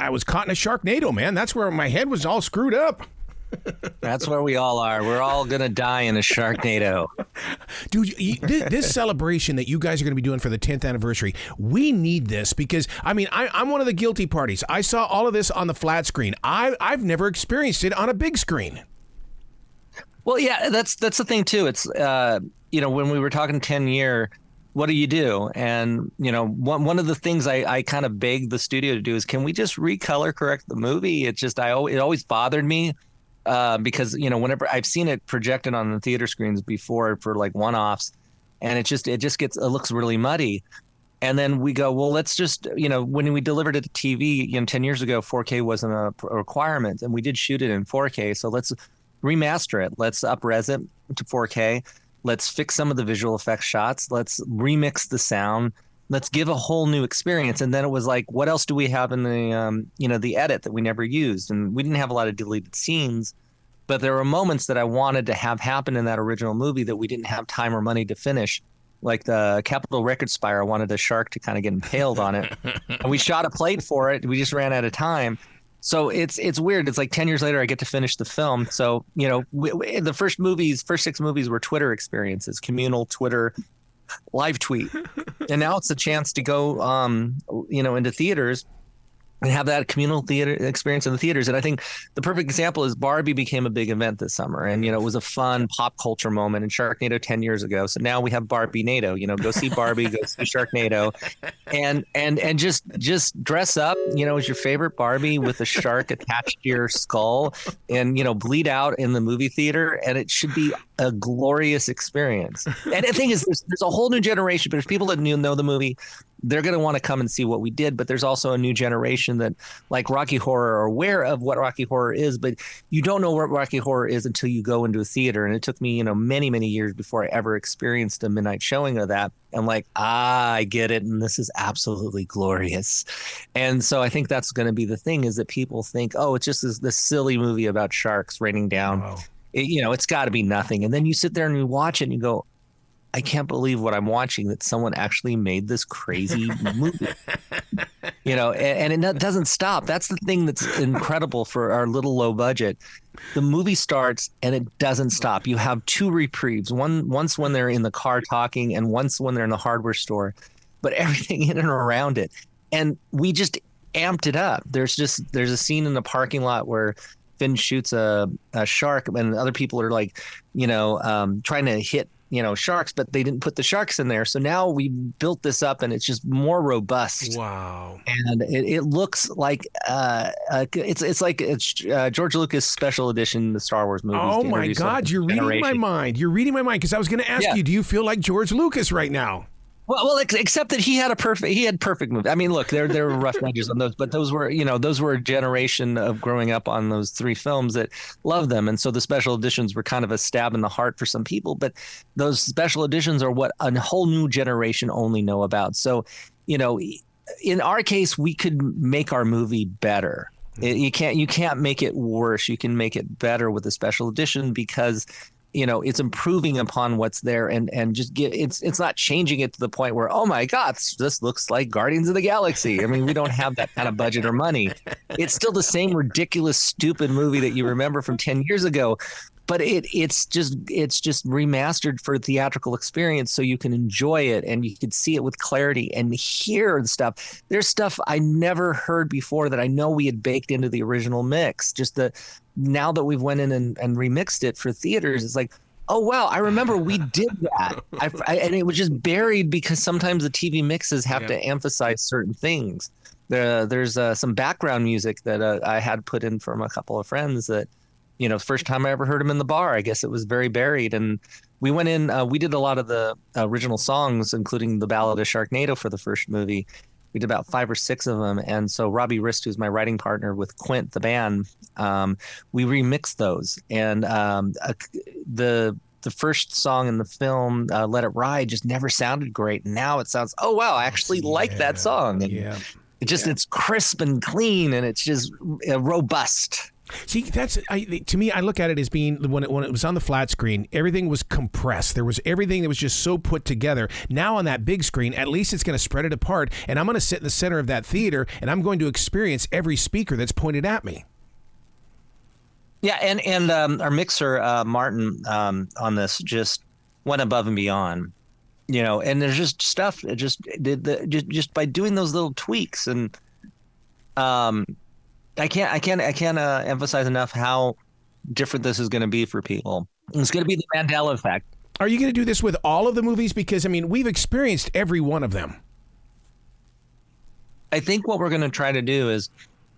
I was caught in a Sharknado, man. That's where my head was all screwed up. That's where we all are. We're all going to die in a Sharknado. Dude, this celebration that you guys are going to be doing for the 10th anniversary, we need this because, I mean, I'm one of the guilty parties. I saw all of this on the flat screen. I've never experienced it on a big screen. Well, yeah, that's the thing, too. It's, when we were talking 10-year, what do you do? And, one of the things I kind of begged the studio to do is, can we just recolor correct the movie? It always bothered me. Because, whenever I've seen it projected on the theater screens before for like one-offs, and it looks really muddy. And then we go, well, let's just, when we delivered it to TV, 10 years ago, 4K wasn't a requirement, and we did shoot it in 4K. So let's remaster it. Let's up-res it to 4K. Let's fix some of the visual effects shots. Let's remix the sound. Let's give a whole new experience. And then it was like, what else do we have in the, the edit that we never used? And we didn't have a lot of deleted scenes, but there were moments that I wanted to have happen in that original movie that we didn't have time or money to finish. Like the Capitol Record Spire, I wanted a shark to kind of get impaled on it. And we shot a plate for it. We just ran out of time. So it's weird. It's like 10 years later, I get to finish the film. So, the first 6 movies were Twitter experiences, communal Twitter live tweet, and now it's a chance to go into theaters and have that communal theater experience in the theaters. And I think the perfect example is Barbie became a big event this summer, and it was a fun pop culture moment in Sharknado 10 years ago. So now we have Barbie-nado, go see Barbie, go see Sharknado, and just dress up, as your favorite Barbie with a shark attached to your skull, and bleed out in the movie theater, and it should be a glorious experience. And the thing is, there's a whole new generation, but there's people that know the movie. They're going to want to come and see what we did, but there's also a new generation that, like Rocky Horror, are aware of what Rocky Horror is, but you don't know what Rocky Horror is until you go into a theater. And it took me, many, many years before I ever experienced a midnight showing of that. I'm like, I get it, and this is absolutely glorious. And so I think that's going to be the thing, is that people think, oh, it's just this silly movie about sharks raining down. Wow. It's got to be nothing. And then you sit there and you watch it and you go, I can't believe what I'm watching, that someone actually made this crazy movie, and it doesn't stop. That's the thing that's incredible for our little low budget. The movie starts and it doesn't stop. You have 2 reprieves, once when they're in the car talking and once when they're in the hardware store, but everything in and around it. And we just amped it up. There's a scene in the parking lot where Finn shoots a shark, and other people are like, trying to hit, sharks, but they didn't put the sharks in there. So now we built this up, and it's just more robust. Wow. And it looks like it's like George Lucas special edition, the Star Wars movies. Oh my God, you're reading my mind. You're reading my mind, because I was going to ask you, do you feel like George Lucas right now? Well, except that he had perfect movies. I mean, look, there were rough edges on those, but those were a generation of growing up on those 3 films that loved them. And so the special editions were kind of a stab in the heart for some people, but those special editions are what a whole new generation only know about. So, in our case, we could make our movie better. You can't make it worse. You can make it better with a special edition, because it's improving upon what's there, and just it's not changing it to the point where, oh my God, this looks like Guardians of the Galaxy. I mean, we don't have that kind of budget or money. It's still the same ridiculous, stupid movie that you remember from 10 years ago, but it's just remastered for a theatrical experience, so you can enjoy it and you can see it with clarity and hear the stuff. There's stuff I never heard before that I know we had baked into the original mix. Now that we've went in and remixed it for theaters, it's like, oh wow, I remember we did that. And it was just buried, because sometimes the TV mixes have to emphasize certain things. There's some background music that I had put in from a couple of friends that, first time I ever heard them in the bar, I guess it was very buried. And we went in, we did a lot of the original songs, including the Ballad of Sharknado for the first movie. We did about 5 or 6 of them. And so Robbie Rist, who's my writing partner with Quint, the band, we remixed those. And the first song in the film, Let It Ride, just never sounded great. And now it sounds, oh, wow, I actually like that song. And it's crisp and clean, and it's just robust. See, to me, I look at it as being when it was on the flat screen, everything was compressed. There was everything that was just so put together. Now on that big screen, at least it's going to spread it apart, and I'm going to sit in the center of that theater, and I'm going to experience every speaker that's pointed at me. Yeah, and our mixer Martin on this just went above and beyond, and there's just stuff that just by doing those little tweaks, and I can't emphasize enough how different this is going to be for people. It's going to be the Mandela effect. Are you going to do this with all of the movies? Because, I mean, we've experienced every one of them. I think what we're going to try to do is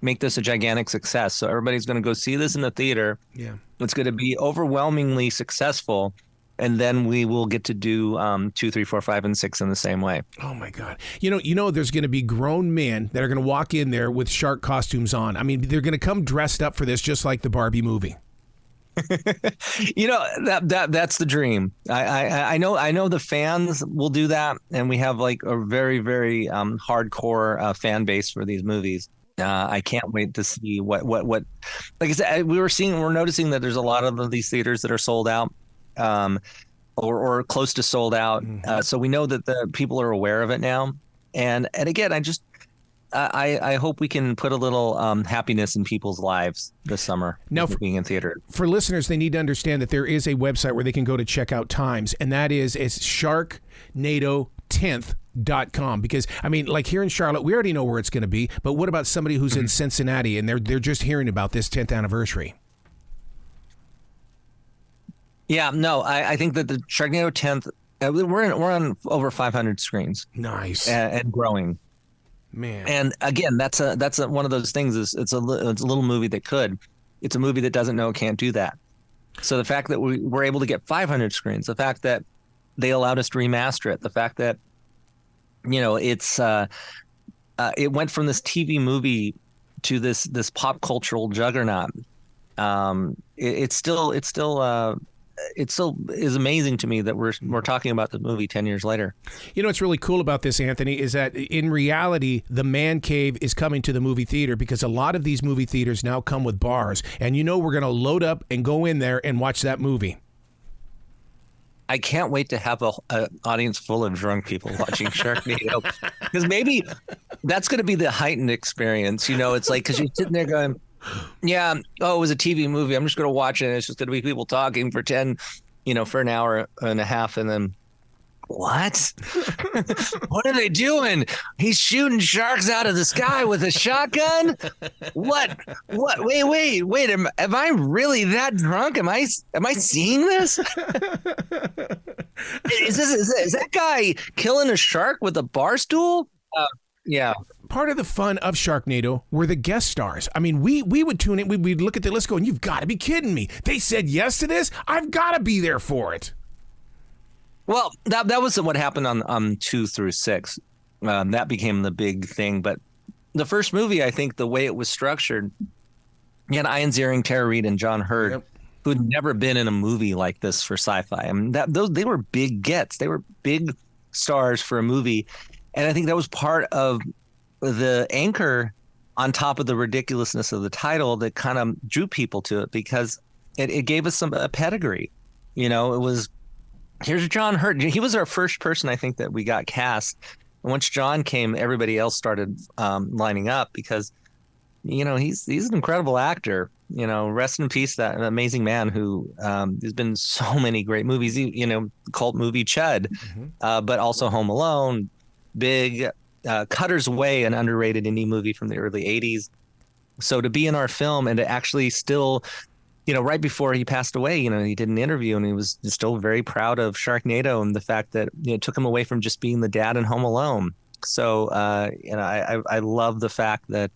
make this a gigantic success. So everybody's going to go see this in the theater. Yeah. It's going to be overwhelmingly successful. And then we will get to do 2, 3, 4, 5, and 6 in the same way. Oh my God! There's going to be grown men that are going to walk in there with shark costumes on. I mean, they're going to come dressed up for this, just like the Barbie movie. That's the dream. I know the fans will do that, and we have like a very, very hardcore fan base for these movies. I can't wait to see what. Like I said, we're noticing that there's a lot of these theaters that are sold out. Or close to sold out. So we know that the people are aware of it now. And again, I hope we can put a little happiness in people's lives this summer now for being in theater. For listeners, they need to understand that there is a website where they can go to check out times, and that is Sharknado10th.com. Because, I mean, like here in Charlotte, we already know where it's going to be, but what about somebody who's in Cincinnati and they're just hearing about this 10th anniversary? Yeah, no, I think that the Sharknado 10th, we're on over 500 screens. Nice. And growing. Man. And again, that's one of those things. It's a little movie that could. It's a movie that doesn't know it can't do that. So the fact that we were able to get 500 screens, the fact that they allowed us to remaster it, the fact that it's it went from this TV movie to this pop cultural juggernaut. It still is amazing to me that we're talking about the movie 10 years later. What's really cool about this, Anthony, is that in reality, the man cave is coming to the movie theater because a lot of these movie theaters now come with bars. And we're going to load up and go in there and watch that movie. I can't wait to have an audience full of drunk people watching Sharknado because maybe that's going to be the heightened experience. It's like because you're sitting there going, yeah, it was a TV movie. I'm just going to watch it. And it's just going to be people talking for for an hour and a half. And then, what? What are they doing? He's shooting sharks out of the sky with a shotgun? What? Wait. Am I really that drunk? Am I seeing this? Is that guy killing a shark with a bar stool? Yeah. Part of the fun of Sharknado were the guest stars. I mean, we would tune in, we'd look at the list going, you've got to be kidding me. They said yes to this? I've got to be there for it. Well, that was what happened on 2 through 6. That became the big thing. But the first movie, I think the way it was structured, you had Ian Ziering, Tara Reid, and John Hurd, who had never been in a movie like this for sci-fi. I mean, they were big gets. They were big stars for a movie. And I think that was part of the anchor on top of the ridiculousness of the title that kind of drew people to it because it gave us a pedigree. It was, here's John Hurt. He was our first person, I think, that we got cast. And once John came, everybody else started lining up because, he's an incredible actor. Rest in peace, that amazing man who has been in so many great movies, cult movie Chud, but also Home Alone, Big, Cutter's Way, an underrated indie movie from the early 80s. So to be in our film and to actually still, right before he passed away, he did an interview and he was still very proud of Sharknado and the fact that it took him away from just being the dad in Home Alone. So, I love the fact that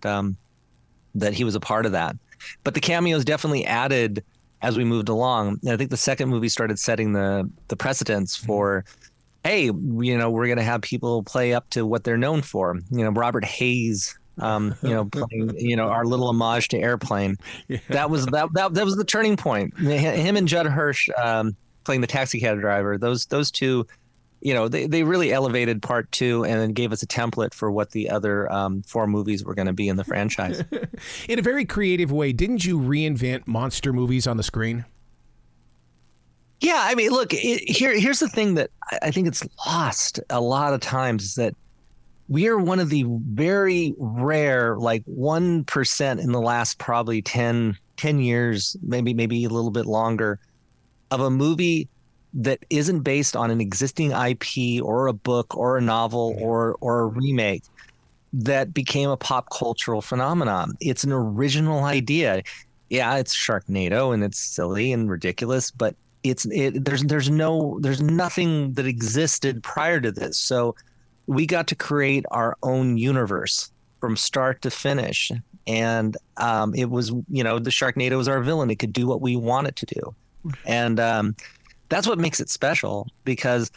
that he was a part of that. But the cameos definitely added as we moved along. And I think the second movie started setting the precedents for, hey, we're going to have people play up to what they're known for. Robert Hayes, playing, our little homage to Airplane. Yeah. That was the turning point. Him and Judd Hirsch playing the taxi cab driver. Those two, they really elevated part 2 and then gave us a template for what the other 4 movies were going to be in the franchise. In a very creative way, didn't you reinvent monster movies on the screen? Yeah, I mean, look, here's the thing that I think it's lost a lot of times is that we are one of the very rare, like 1% in the last probably 10 years, maybe a little bit longer, of a movie that isn't based on an existing IP or a book or a novel or a remake that became a pop cultural phenomenon. It's an original idea. Yeah, it's Sharknado and it's silly and ridiculous, but there's nothing that existed prior to this. So we got to create our own universe from start to finish. And it was, the Sharknado was our villain. It could do what we want it to do. And that's what makes it special because,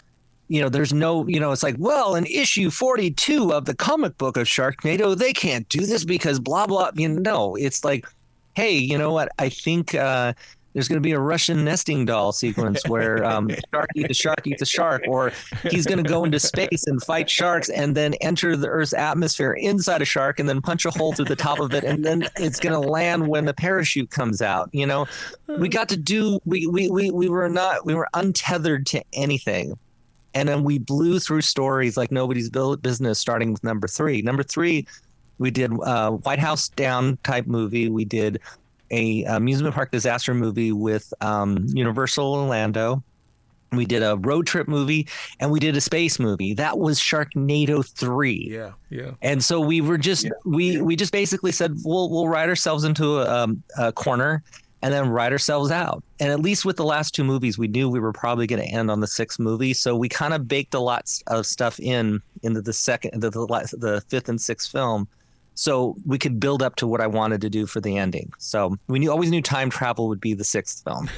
there's no, it's like, well, in issue 42 of the comic book of Sharknado, they can't do this because blah, blah. No, it's like, hey, you know what? I think there's going to be a Russian nesting doll sequence where shark eats a shark, or he's going to go into space and fight sharks and then enter the Earth's atmosphere inside a shark and then punch a hole through the top of it. And then it's going to land when the parachute comes out. We got to do, we were untethered to anything. And then we blew through stories like nobody's business, starting with number 3. Number 3, we did White House Down type movie. We did a amusement park disaster movie with Universal Orlando. We did a road trip movie and we did a space movie. That was Sharknado 3. Yeah. And so we were just we just basically said we'll write ourselves into a corner and then write ourselves out. And at least with the last 2 movies, we knew we were probably going to end on the 6th movie. So we kind of baked a lot of stuff into the 5th and 6th film, so we could build up to what I wanted to do for the ending. So we always knew time travel would be the 6th film.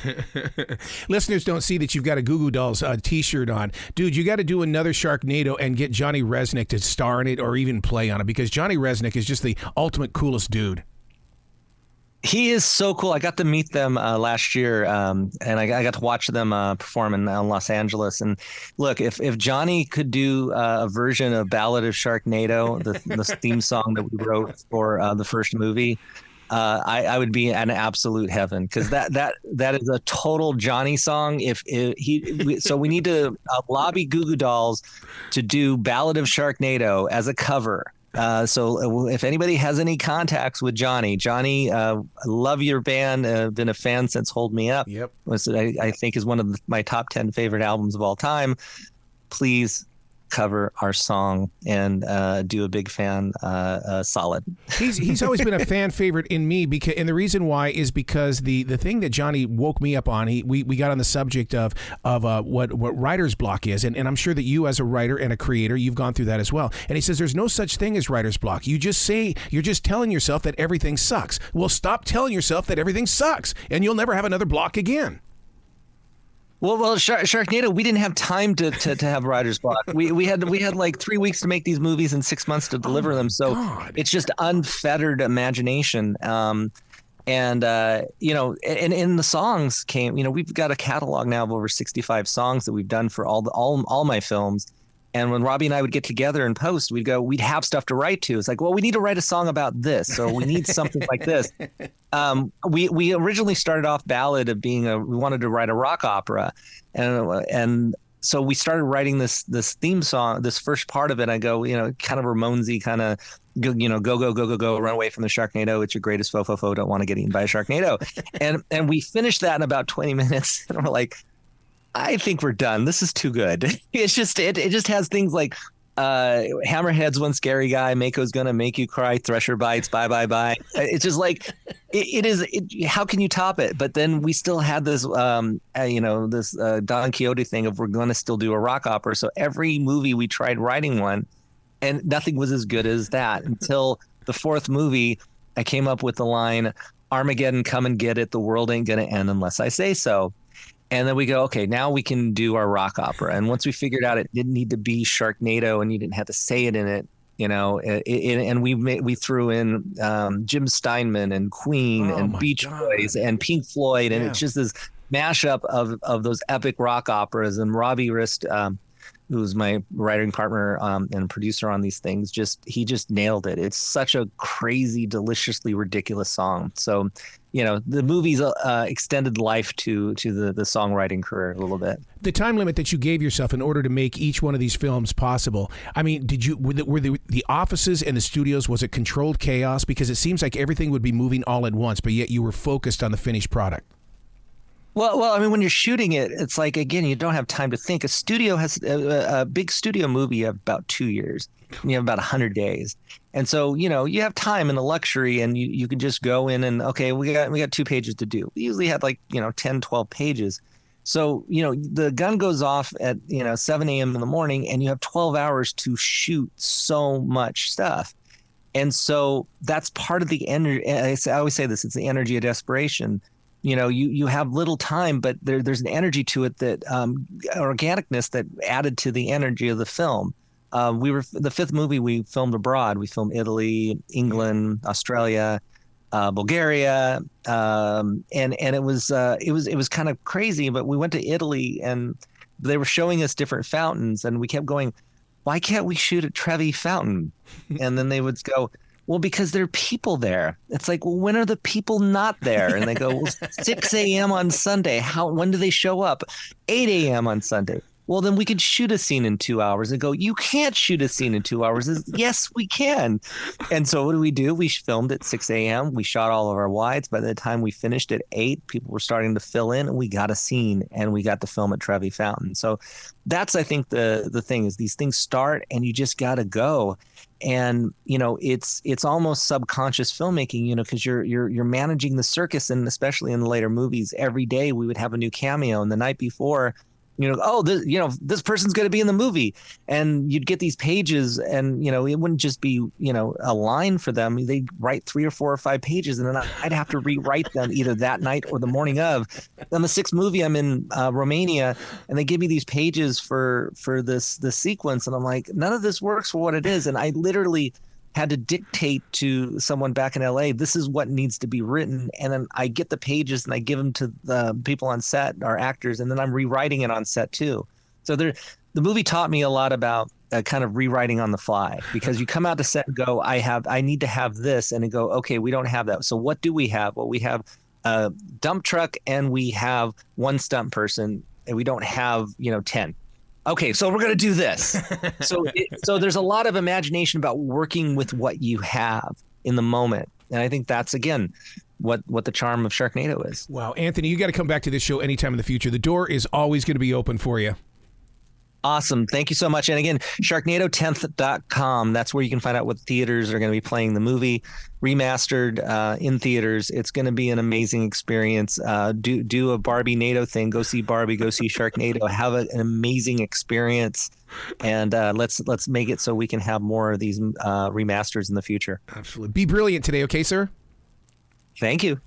Listeners don't see that you've got a Goo Goo Dolls t-shirt on. Dude, you got to do another Sharknado and get Johnny Resnick to star in it or even play on it, because Johnny Resnick is just the ultimate coolest dude. He is so cool. I got to meet them last year, and I got to watch them perform in Los Angeles. And look, if Johnny could do a version of Ballad of Sharknado, the theme song that we wrote for the first movie, I would be in absolute heaven, because that is a total Johnny song. So we need to lobby Goo Goo Dolls to do Ballad of Sharknado as a cover. So if anybody has any contacts with Johnny, I love your band. Been a fan since Hold Me Up. Yep. I think is one of my top 10 favorite albums of all time. Please cover our song and do a big fan solid. He's always been a fan favorite in me, and the reason why is because the thing that Johnny woke me up on, we got on the subject of what writer's block is, and I'm sure that you as a writer and a creator, you've gone through that as well. And he says there's no such thing as writer's block. You're just telling yourself that everything sucks. Well, stop telling yourself that everything sucks, and you'll never have another block again. Well, Sharknado, we didn't have time to have writer's block. We had like 3 weeks to make these movies and 6 months to deliver them. So it's just unfettered imagination. And in the songs came, we've got a catalog now of over 65 songs that we've done for all my films. And when Robbie and I would get together and post, we'd have stuff to write to. It's like, well, we need to write a song about this. So we need something like this. We originally started off Ballad of we wanted to write a rock opera. And so we started writing this theme song, this first part of it. I go, kind of Ramonesy, kind of, go, run away from the Sharknado. It's your greatest fo, don't want to get eaten by a Sharknado. and we finished that in about 20 minutes. And we're like, I think we're done. This is too good. It's just it just has things like Hammerhead's one scary guy, Mako's gonna make you cry, Thresher bites, bye. It's just like how can you top it? But then we still had this this Don Quixote thing of we're gonna still do a rock opera. So every movie we tried writing one, and nothing was as good as that until the 4th movie. I came up with the line, Armageddon, come and get it. The world ain't gonna end unless I say so. And then we go, okay, now we can do our rock opera. And once we figured out it didn't need to be Sharknado and you didn't have to say it in it, and we threw in Jim Steinman and Queen and Beach Boys and Pink Floyd. And it's just this mashup of those epic rock operas. And Robbie risked who's my writing partner and producer on these things, he just nailed it. It's such a crazy, deliciously ridiculous song. So, the movie's extended life to the songwriting career a little bit. The time limit that you gave yourself in order to make each one of these films possible. I mean, were the offices and the studios, was it controlled chaos? Because it seems like everything would be moving all at once, but yet you were focused on the finished product. Well, I mean, when you're shooting it, it's like, again, you don't have time to think. A studio has a big studio movie. You have about 2 years. You have about 100 days. And so, you have time and the luxury, and you can just go in and, okay, we got 2 pages to do. We usually had 10, 12 pages. So, the gun goes off at, 7 a.m. in the morning, and you have 12 hours to shoot so much stuff. And so that's part of the energy. I always say this, it's the energy of desperation. You have little time, but there's an energy to it that organicness that added to the energy of the film. The 5th movie we filmed abroad. We filmed Italy, England, Australia, Bulgaria, and it was kind of crazy. But we went to Italy and they were showing us different fountains, and we kept going, why can't we shoot at Trevi Fountain? And then they would go, well, because there are people there. It's like, well, when are the people not there? And they go, well, 6 a.m. on Sunday. When do they show up? 8 a.m. on Sunday. Well, then we could shoot a scene in 2 hours. And go, you can't shoot a scene in 2 hours. Yes, we can. And so what do? We filmed at 6 a.m. We shot all of our wides. By the time we finished at 8, people were starting to fill in, and we got a scene, and we got to film at Trevi Fountain. So that's, I think, the thing is these things start, and you just got to go. And it's almost subconscious filmmaking, because you're managing the circus, and especially in the later movies, every day we would have a new cameo, and the night before, this person's going to be in the movie, and you'd get these pages, and it wouldn't just be a line for them. They'd write 3 or 4 or 5 pages, and then I'd have to rewrite them either that night or the morning of. On the 6th movie, I'm in Romania, and they give me these pages for this sequence, and I'm like, none of this works for what it is, and I literally had to dictate to someone back in LA, this is what needs to be written. And then I get the pages and I give them to the people on set, our actors, and then I'm rewriting it on set too. So the movie taught me a lot about kind of rewriting on the fly, because you come out to set and go, I need to have this, and then go, okay, we don't have that. So what do we have? Well, we have a dump truck and we have 1 stunt person, and we don't have, 10. Okay, so we're going to do this. So there's a lot of imagination about working with what you have in the moment. And I think that's, again, what the charm of Sharknado is. Wow, Anthony, you got to come back to this show anytime in the future. The door is always going to be open for you. Awesome. Thank you so much. And again, Sharknado10th.com. That's where you can find out what theaters are going to be playing the movie remastered in theaters. It's going to be an amazing experience. Do a Barbie NATO thing. Go see Barbie. Go see Sharknado. Have an amazing experience. And let's make it so we can have more of these remasters in the future. Absolutely. Be brilliant today, okay, sir? Thank you.